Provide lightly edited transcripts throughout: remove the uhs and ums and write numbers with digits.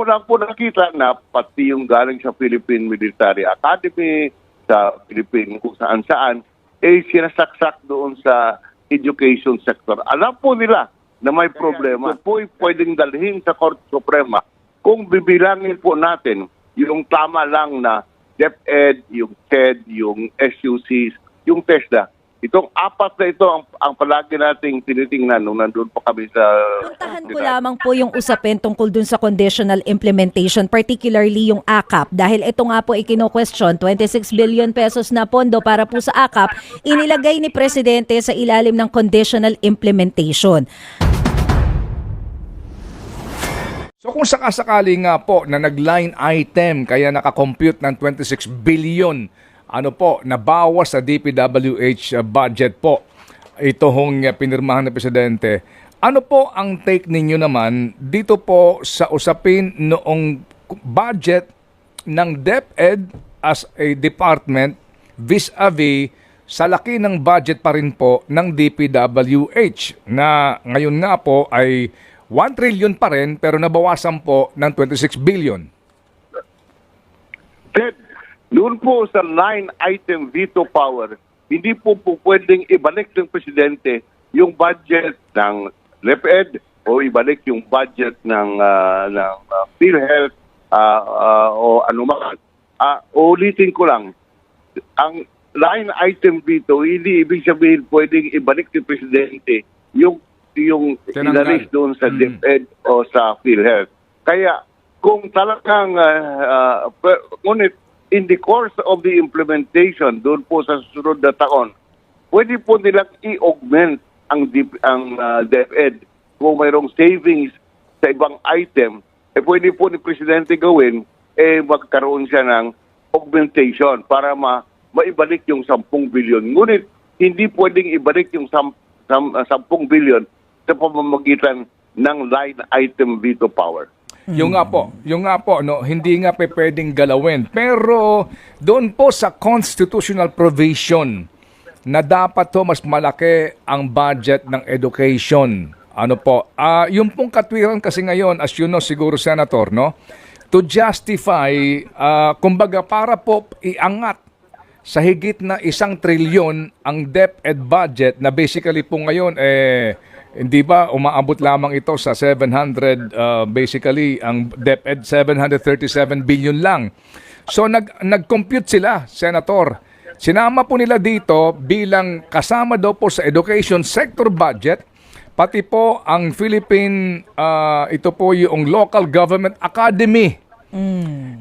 ko lang po nakita na pati yung galing sa Philippine Military Academy, sa Philippine kung saan-saan, sinasaksak doon sa education sector. Alam po nila na may problema. Ito po pwedeng dalhin sa Korte Suprema kung bibilangin po natin yung tama lang na DepEd, yung TED, yung SUCs, yung TESDA. Itong apat na ito ang palagi nating tinitingnan nung nandun pa kami sa... Puntahan ko lamang po yung usapin tungkol dun sa conditional implementation, particularly yung AKAP. Dahil ito nga po ikino-question, 26 billion pesos na pondo para po sa AKAP, inilagay ni Presidente sa ilalim ng conditional implementation. So kung sakasakali nga po na nag-line item kaya nakakompute ng 26 billion nabawas sa DPWH budget po. Ito hong pinirmahan ng Presidente. Ano po ang take ninyo naman dito po sa usapin noong budget ng DepEd as a department vis-a-vis sa laki ng budget pa rin po ng DPWH na ngayon nga po ay 1 trillion pa rin pero nabawasan po ng 26 billion. Ted, doon po sa 9-item veto power, hindi po pwedeng ibalik ng Presidente yung budget ng DepEd o ibalik yung budget ng PhilHealth o anuman. Ulitin ko lang, ang 9-item veto, hindi ibig sabihin pwedeng ibalik ng Presidente yung inalis doon sa DepEd o sa PhilHealth. Kaya kung talagang ngunit in the course of the implementation doon po sa susunod na taon, pwede po nilang i-augment ang DepEd kung mayroong savings sa ibang item, pwede po ni Presidente gawin, magkaroon siya ng augmentation para maibalik yung 10 billion. Ngunit hindi pwedeng ibalik yung 10 billion sa pamamagitan ng line item veto power. Yung nga po, no, hindi nga pwedeng galawin. Pero doon po sa constitutional provision na dapat to mas malaki ang budget ng education. Yung pong katwiran kasi ngayon, as you know siguro Senator, no, to justify, kumbaga para po iangat sa higit na 1 trilyon ang DepEd budget na basically po ngayon hindi ba umaabot lamang ito sa 700 basically ang DepEd 737 billion lang. So nag-compute sila, Senator. Sinama po nila dito bilang kasama daw po sa education sector budget pati po ang Philippine ito po yung Local Government Academy.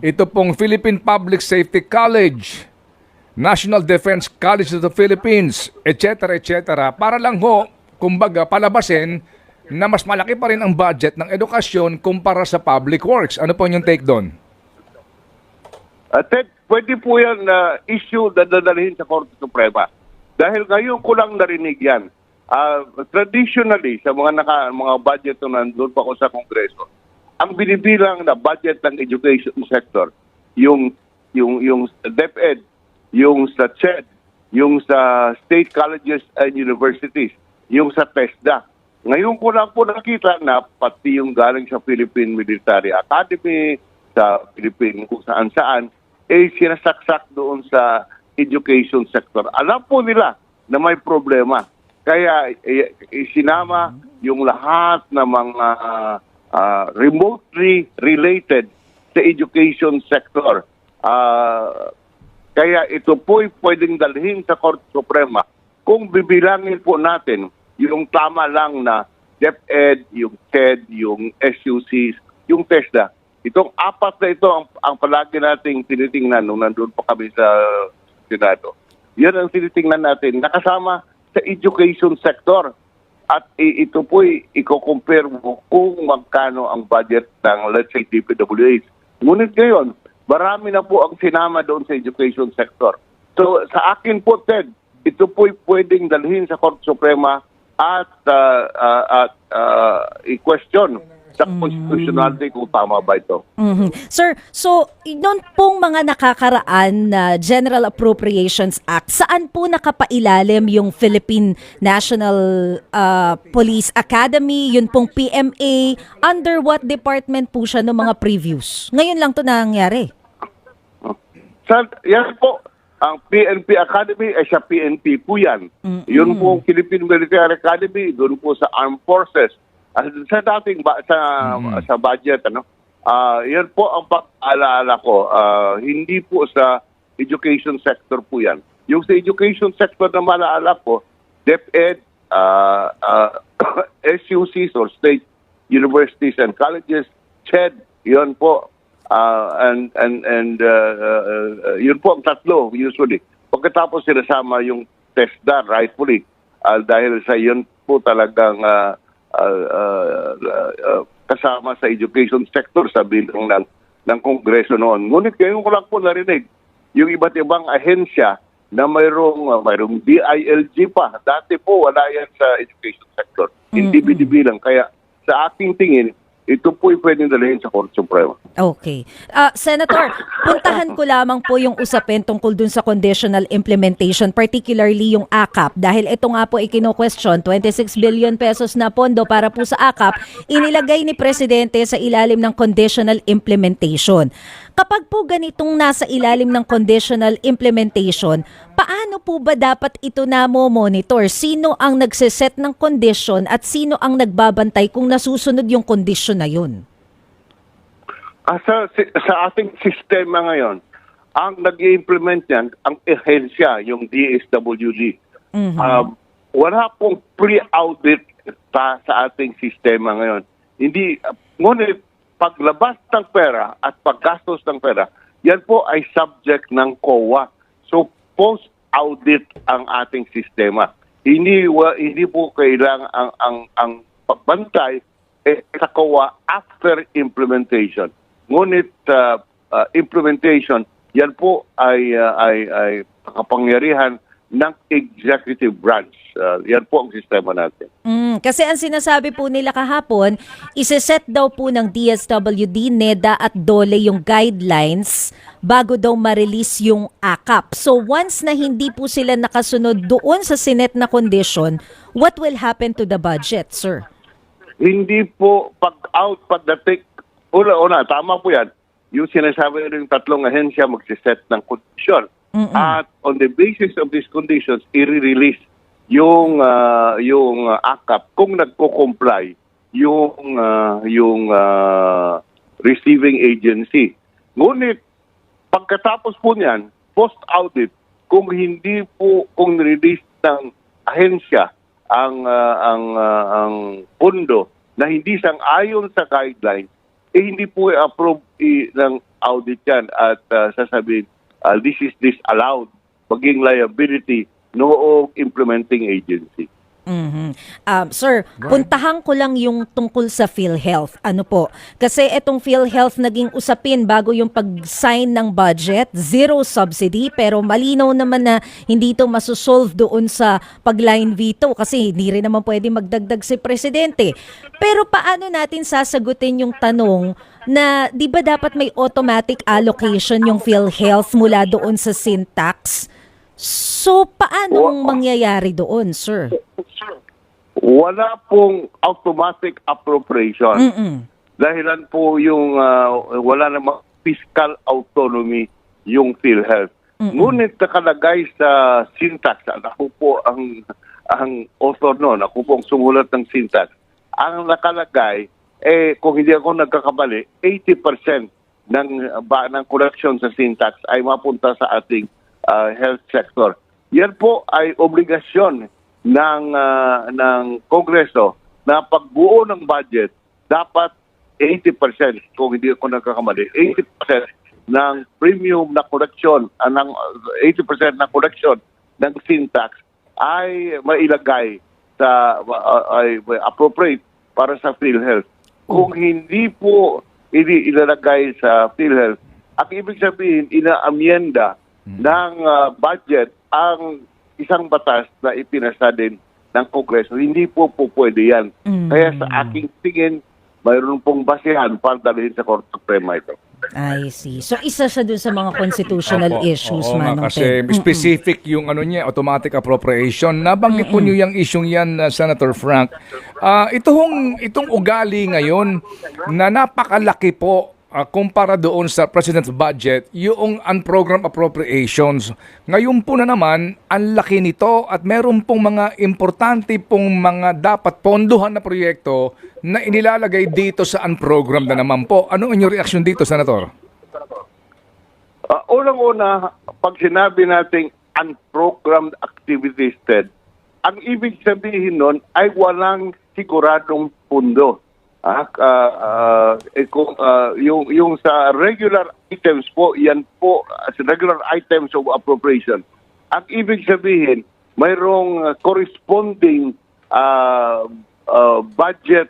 Ito pong Philippine Public Safety College, National Defense College of the Philippines, etc. para lang ho kumbaga palabasin na mas malaki pa rin ang budget ng edukasyon kumpara sa public works. Ano po yung take doon? Ted, pwede po yan na issue na dadalhin sa Korte Suprema. Dahil ngayon ko lang narinig yan. Traditionally, sa mga budget na nandun pa ako sa Kongreso, ang binibilang na budget ng education sector, yung DepEd, yung sa CHED, yung sa state colleges and universities, yung sa TESDA. Ngayon ko lang po nakita na pati yung galing sa Philippine Military Academy, sa Philippine kung saan-saan, sinasaksak doon sa education sector. Alam po nila na may problema. Kaya sinama yung lahat ng mga remotely related sa education sector. Kaya ito po pwedeng dalhin sa Korte Suprema kung bibilangin po natin yung tama lang na DepEd, yung TED, yung SUCs, yung TESDA. Itong apat na ito ang palagi nating tinitingnan nung nandun pa kami sa Senado. Yan ang tinitingnan natin, nakasama sa education sector. At ito po i-compare mo kung magkano ang budget ng, let's say, DPWH. Ngunit ngayon, marami na po ang sinama doon sa education sector. So sa akin po, Ted, ito po pwedeng dalhin sa Korte Suprema at i-question sa constitutionality kung tama ba ito. Sir, so noon pong mga nakakaraan na General Appropriations Act, saan po nakapailalim yung Philippine National Police Academy, yun pong PMA, under what department po siya no mga previews? Ngayon lang to nangyari. Yan po, ang PNP Academy ay sa PNP po yan. Yun po ang Philippine Military Academy, doon po sa Armed Forces. Sa dating sa budget, yan po ang pag-alaala ko. Hindi po sa education sector po yan. Yung sa education sector na malaala ko, DepEd, SUCs or State Universities and Colleges, CHED, yun po. Yun po ang tatlo usually. Pagkatapos sinasama yung TESDA rightfully dahil sa yun po talagang kasama sa education sector sa bilang ng Kongreso noon. Ngunit ngayon ko lang po narinig yung iba't ibang ahensya na mayroong DILG pa. Dati po wala yan sa education sector. Hindi binibilang. Kaya sa aking tingin, ito po'y pwedeng dalhin sa Korte Suprema. Okay. Senator, puntahan ko lamang po yung usapin tungkol dun sa conditional implementation, particularly yung AKAP. Dahil ito nga po ikino-question, 26 billion pesos na pondo para po sa AKAP, inilagay ni Presidente sa ilalim ng conditional implementation. Kapag po ganitong nasa ilalim ng conditional implementation, paano po ba dapat ito monitor? Sino ang nagsiset ng condition at sino ang nagbabantay kung nasusunod yung condition na yun? Sa ating sistema ngayon, ang nag-i-implement yan, ang ehensya, yung DSWD. Wala pong pre-audit sa ating sistema ngayon. Ngunit paglabas ng pera at paggastos ng pera, yan po ay subject ng COA. So, post-audit ang ating sistema. Hindi po kailangan ang pagbantay sa COA after implementation. Ngunit implementation, yan po ay kapangyarihan ng executive branch. Yan po ang sistema natin. Kasi ang sinasabi po nila kahapon, iseset daw po ng DSWD, NEDA at DOLE yung guidelines bago daw ma-release yung AKAP. So once na hindi po sila nakasunod doon sa sinet na condition, what will happen to the budget, sir? Hindi po pagdating, una, tama po yan. Yung sinasabi ng tatlong ahensya magsiset ng kondisyon. At on the basis of these conditions, i-release yung AKAP kung nagko-comply yung receiving agency. Ngunit pagkatapos po niyan, post-audit, kung release ng ahensya ang pondo na hindi sang-ayon sa guidelines, hindi po i-approve ng audit yan at sasabihin, this is disallowed, maging liability noong implementing agency. Sir, puntahan ko lang yung tungkol sa PhilHealth. Ano po? Kasi itong PhilHealth naging usapin bago yung pag-sign ng budget, zero subsidy, pero malinaw naman na hindi ito masosolve doon sa pag-line veto kasi hindi rin naman pwede magdagdag si Presidente. Pero paano natin sasagutin yung tanong na di ba dapat may automatic allocation yung PhilHealth mula doon sa Syntax? So, paanong mangyayari doon, sir? Wala pong automatic appropriation. Dahilan po yung wala namang fiscal autonomy yung PhilHealth. Ngunit nakalagay sa Syntax, ako po ang author noon, ako po ang sumulat ng Syntax. Ang nakalagay, kung hindi ako nagkakamali, 80% ng collection sa Syntax ay mapunta sa ating health sector. Yan po ay obligasyon ng Kongreso na pagbuo ng budget, dapat 80%, kung hindi ako nagkakamali, 80% ng premium na collection, 80% na collection ng Syntax ay mailagay ay appropriate para sa PhilHealth. Kung hindi po ilalagay sa PhilHealth, ang ibig sabihin, ina-amyenda ng budget ang isang batas na ipinasa din ng Kongreso. Hindi po pwede yan. Kaya sa aking tingin, mayroon pong basihan para dalhin sa Korte Suprema ito. I see. So isa siya dun sa mga constitutional Opo, issues, oo nga, Manong kasi Ted. specific yung ano niya, automatic appropriation. Nabanggit po niyo yung isyong yan, Senator Frank. Itong ugali ngayon na napakalaki po kumpara doon sa President's budget, yung unprogrammed appropriations. Ngayon po na naman, ang laki nito at meron pong mga importante pong mga dapat pondohan na proyekto na inilalagay dito sa unprogrammed na naman po. Ano ang inyong reaksyon dito, Senator? Unang-una, pag sinabi nating unprogrammed activities, Ted, ang ibig sabihin nun ay walang siguradong pundo. Yung sa regular items po, yan po, sa regular items of appropriation. Ang ibig sabihin, mayroong corresponding budget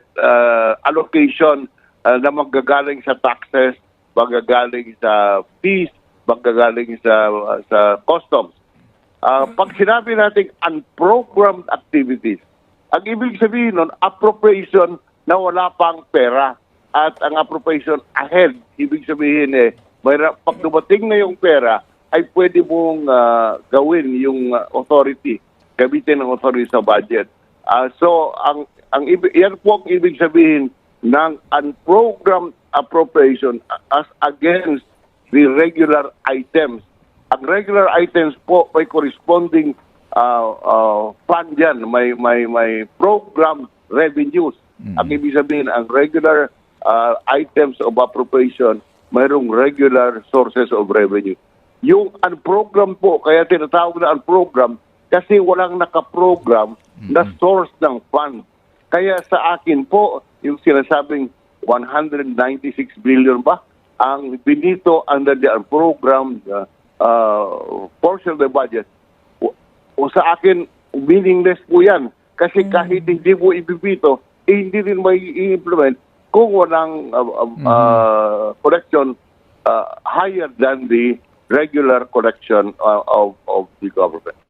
allocation na magagaling sa taxes, magagaling sa fees, magagaling sa customs. Pag sinabi natin unprogrammed activities, ang ibig sabihin nun, appropriation na wala pang pera. At ang appropriation ahead, ibig sabihin pag dumating na yung pera, ay pwede mong gawin yung authority, gamitin ng authority sa budget. So, yan po ang ibig sabihin ng unprogrammed appropriation as against the regular items. Ang regular items po may corresponding fund yan, may program revenues. Ang ibig sabihin, ang regular items of appropriation, mayroong regular sources of revenue. Yung unprogram po, kaya tinatawag na unprogram, kasi walang nakaprogram na source ng fund. Kaya sa akin po, yung sinasabing 196 billion ba, ang binito under the unprogrammed portion of the budget. O sa akin, meaningless po yan. Kasi kahit hindi mo ibibito, hindi rin may i-implement kung walang collection higher than the regular collection of the government.